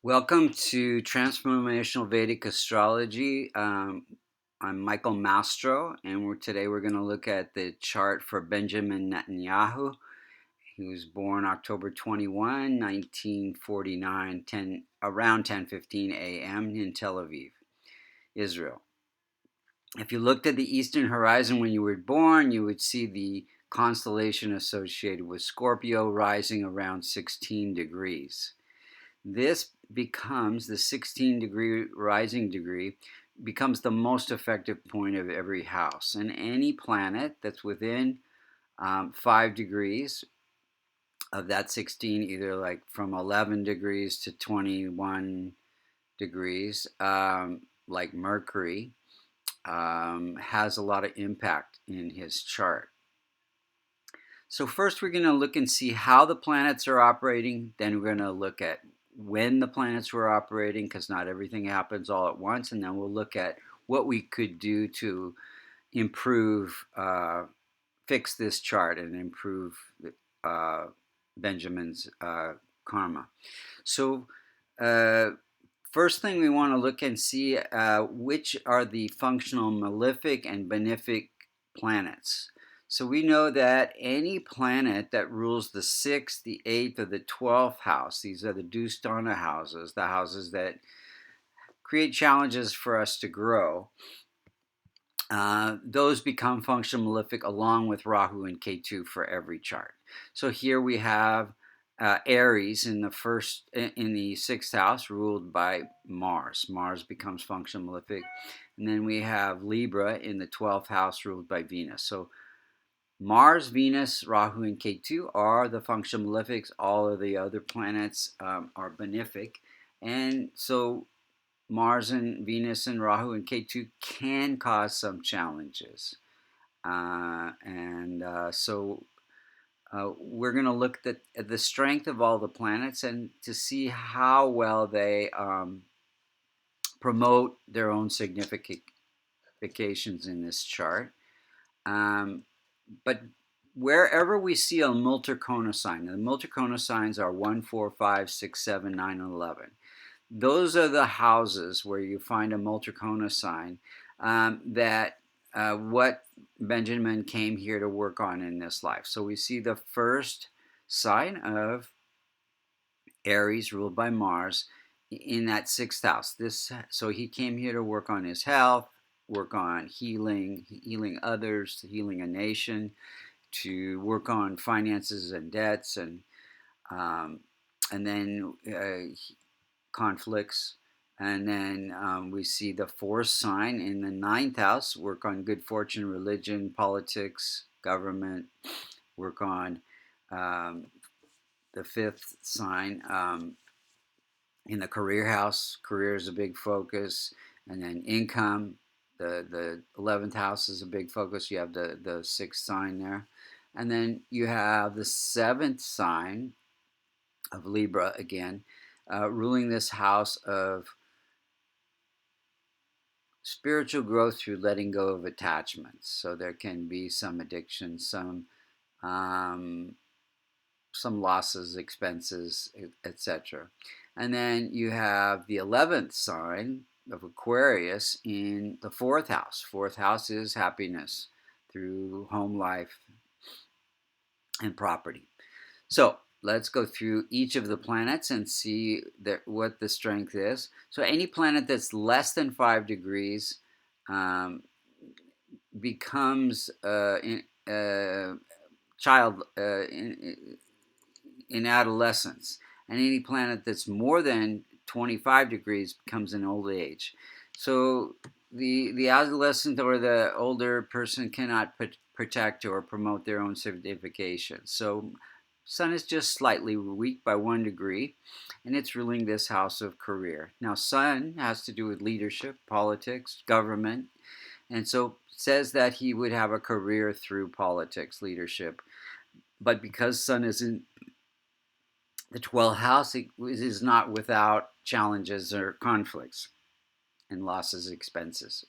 Welcome to Transformational Vedic Astrology. I'm Michael Mastro, and today we're going to look at the chart for Benjamin Netanyahu. He was born October 21, 1949, around 10:15 a.m. in Tel Aviv, Israel. If you looked at the eastern horizon when you were born, you would see the constellation associated with Scorpio rising around 16 degrees. This becomes the 16-degree rising degree becomes the most effective point of every house. And any planet that's within 5 degrees of that 16, either like from 11 degrees to 21 degrees, like Mercury, has a lot of impact in his chart. So first we're going to look and see how the planets are operating. Then we're going to look at when the planets were operating, because not everything happens all at once. And then we'll look at what we could do to improve, fix this chart and improve Benjamin's karma. So first thing we want to look and see which are the functional malefic and benefic planets. So we know that any planet that rules the 6th, the 8th, or the 12th house, these are the Dustana houses, the houses that create challenges for us to grow, those become functional malefic along with Rahu and Ketu for every chart. So here we have Aries in the 6th house, ruled by Mars. Mars becomes functional malefic. And then we have Libra in the 12th house, ruled by Venus. So Mars, Venus, Rahu, and Ketu are the functional malefics. All of the other planets are benefic. And so Mars and Venus and Rahu and Ketu can cause some challenges. So we're going to look at the strength of all the planets and to see how well they promote their own significations in this chart. But wherever we see a Multikona sign, the Multikona signs are 1, 4, 5, 6, 7, 9, and 11. Those are the houses where you find a Multikona sign what Benjamin came here to work on in this life. So we see the first sign of Aries, ruled by Mars, in that 6th house. So he came here to work on his health, work on healing others, healing a nation, to work on finances and debts, and then conflicts. And then we see the 4th sign in the 9th house, work on good fortune, religion, politics, government, work on the 5th sign in the career house. Career is a big focus. And then income, the 11th house is a big focus. You have the 6th sign there. And then you have the 7th sign of Libra again, ruling this house of spiritual growth through letting go of attachments. So there can be some addiction, some losses, expenses, etc. And then you have the 11th sign of Aquarius in the 4th house. 4th house is happiness through home life and property. So let's go through each of the planets and see what the strength is. So any planet that's less than 5 degrees becomes in adolescence, and any planet that's more than 25 degrees becomes in old age. So the adolescent or the older person cannot protect or promote their own certification. So Sun is just slightly weak by 1 degree, and it's ruling this house of career. Now, Sun has to do with leadership, politics, government, and so says that he would have a career through politics, leadership. But because Sun is in the 12th house, it is not without challenges or conflicts and losses, expenses.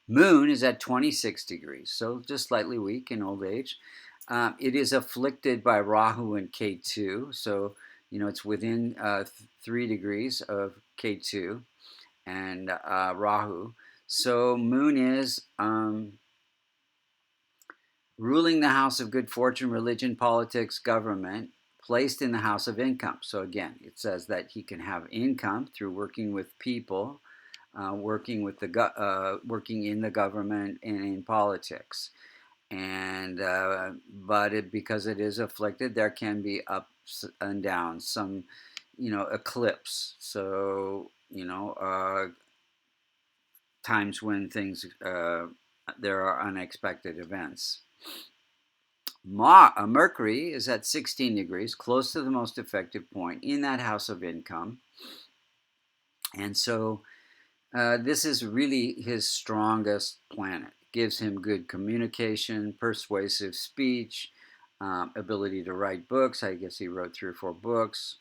Moon is at 26 degrees, so just slightly weak in old age. It is afflicted by Rahu and Ketu, so It's within 3 degrees of K2 and Rahu. So Moon is ruling the house of good fortune, religion, politics, government, placed in the house of income. So again, it says that he can have income through working with people, working in the government and in politics. And but because it is afflicted, there can be ups and downs, some eclipse. So times when things there are unexpected events. Mercury is at 16 degrees, close to the most effective point in that house of income. And so this is really his strongest planet. Gives him good communication, persuasive speech, ability to write books. I guess he wrote 3 or 4 books.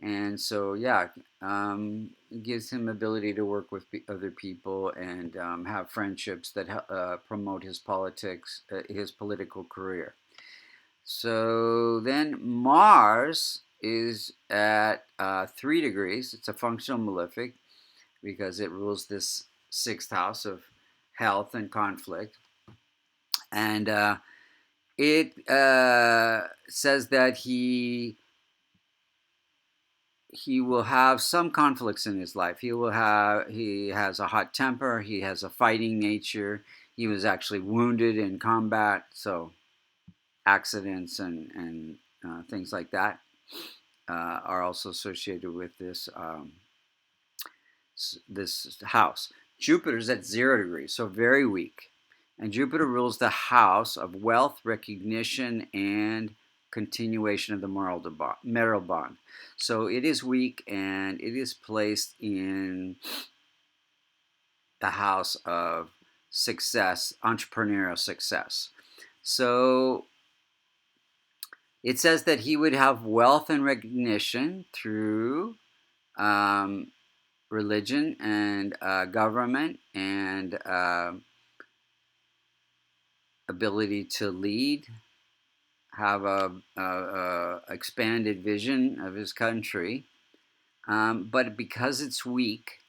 And so, yeah, it gives him ability to work with other people and have friendships that promote his his political career. So then Mars is at 3 degrees. It's a functional malefic because it rules this 6th house of health and conflict. And it says that he will have some conflicts in his life. He has a hot temper. He has a fighting nature. He was actually wounded in combat, so accidents and things like that are also associated with this house. Jupiter's at 0 degrees, so very weak. And Jupiter rules the house of wealth, recognition, and continuation of the marital bond. So it is weak, and it is placed in the house of success, entrepreneurial success. So it says that he would have wealth and recognition through religion and government and ability to lead, have a expanded vision of his country. But because it's weak,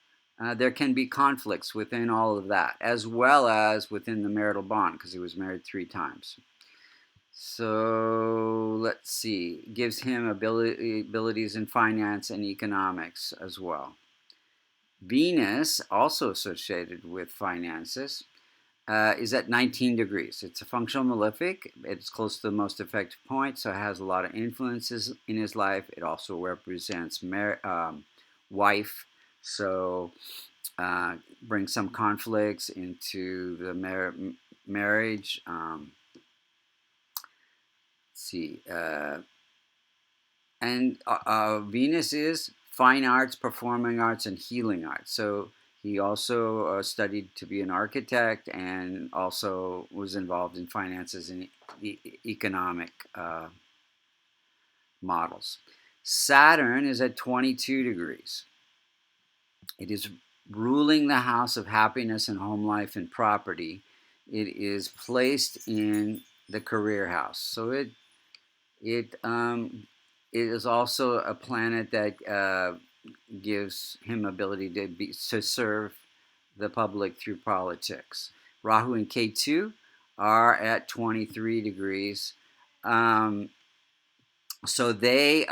there can be conflicts within all of that, as well as within the marital bond, because he was married 3 times. So let's see, gives him abilities in finance and economics as well. Venus, also associated with finances, is at 19 degrees. It's a functional malefic. It's close to the most effective point, so it has a lot of influences in his life. It also represents wife, so brings some conflicts into the marriage. Let's see. And Venus is fine arts, performing arts, and healing arts. So he also studied to be an architect and also was involved in finances and economic models. Saturn is at 22 degrees. It is ruling the house of happiness and home life and property. It is placed in the career house. So it is also a planet that gives him ability to serve the public through politics. Rahu and K2 are at 23 degrees. So they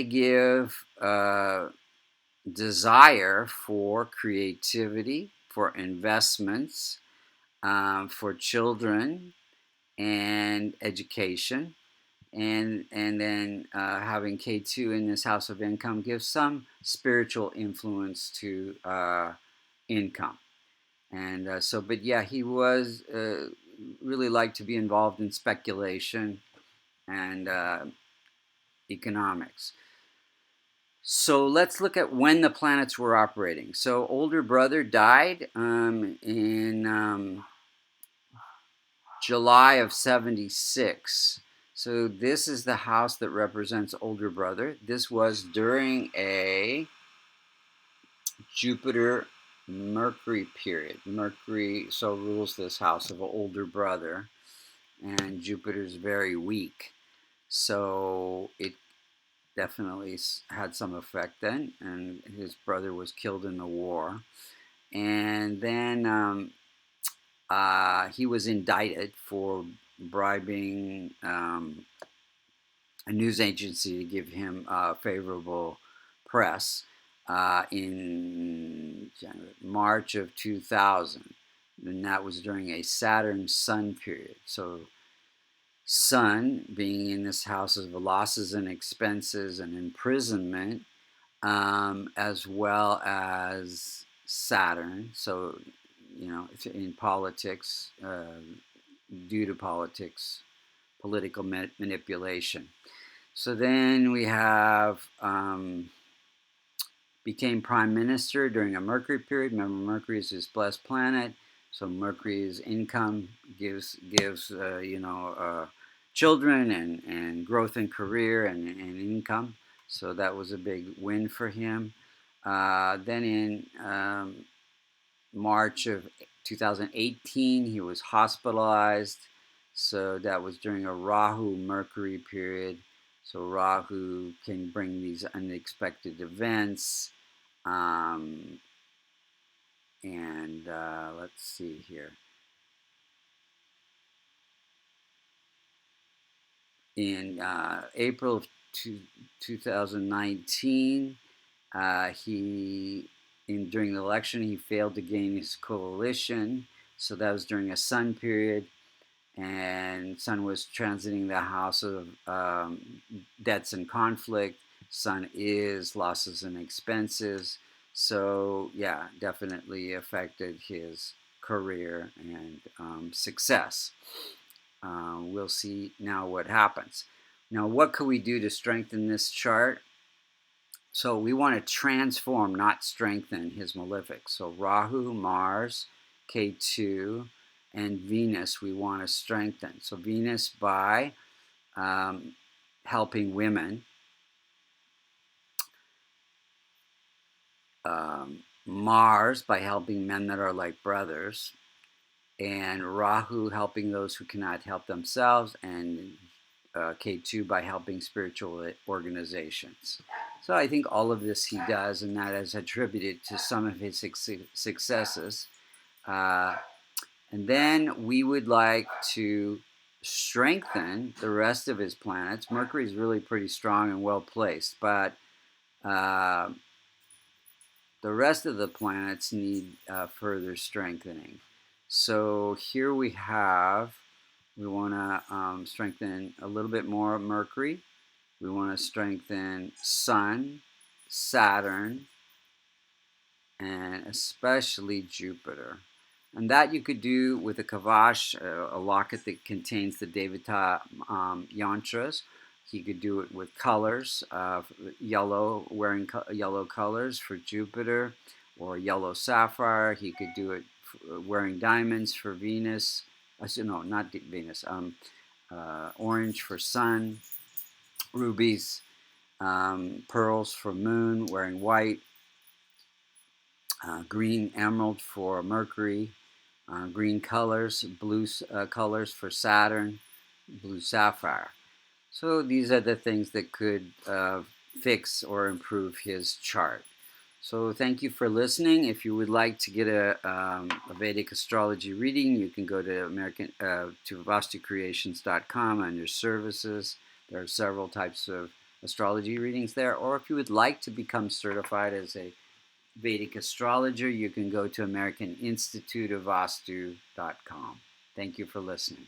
give desire for creativity, for investments, for children, and education. And then having K2 in this house of income gives some spiritual influence to income. And but yeah, he was really liked to be involved in speculation and economics. So let's look at when the planets were operating. So older brother died in July of 76. So this is the house that represents older brother. This was during a Jupiter Mercury period. Mercury so rules this house of older brother, and Jupiter's very weak. So it definitely had some effect then, and his brother was killed in the war. And then he was indicted for bribing a news agency to give him favorable press in March of 2000. And that was during a Saturn-Sun period. So Sun being in this house of losses and expenses and imprisonment, as well as Saturn. So, in politics, due to politics, political manipulation. So then we have became prime minister during a Mercury period. Remember, Mercury is his blessed planet, so Mercury's income gives children and growth in career and income. So that was a big win for him. Then in March of 2018, he was hospitalized. So that was during a Rahu Mercury period. So Rahu can bring these unexpected events. Let's see here. In April of 2019, during the election, he failed to gain his coalition. So that was during a Sun period. And Sun was transiting the house of debts and conflict. Sun is losses and expenses. So yeah, definitely affected his career and success. We'll see now what happens. Now, what could we do to strengthen this chart? So we want to transform, not strengthen, his malefic. So Rahu, Mars, K2, and Venus we want to strengthen. So Venus by helping women, Mars by helping men that are like brothers, and Rahu helping those who cannot help themselves, and K2 by helping spiritual organizations. So I think all of this he does, and that is attributed to some of his successes. And then we would like to strengthen the rest of his planets. Mercury is really pretty strong and well placed, but the rest of the planets need further strengthening. So here we want to strengthen a little bit more Mercury. We want to strengthen Sun, Saturn, and especially Jupiter. And that you could do with a kavash, a locket that contains the Devata yantras. He could do it with colors, yellow, wearing yellow colors for Jupiter, or yellow sapphire. He could do it wearing diamonds for Venus. No, not Venus. Orange for Sun, rubies, pearls for Moon, wearing white, green emerald for Mercury, green colors, blue colors for Saturn, blue sapphire. So these are the things that could fix or improve his chart. So thank you for listening. If you would like to get a Vedic astrology reading, you can go to vastucreations.com under services. There are several types of astrology readings there. Or if you would like to become certified as a Vedic astrologer, you can go to AmericanInstituteofVastu.com. Thank you for listening.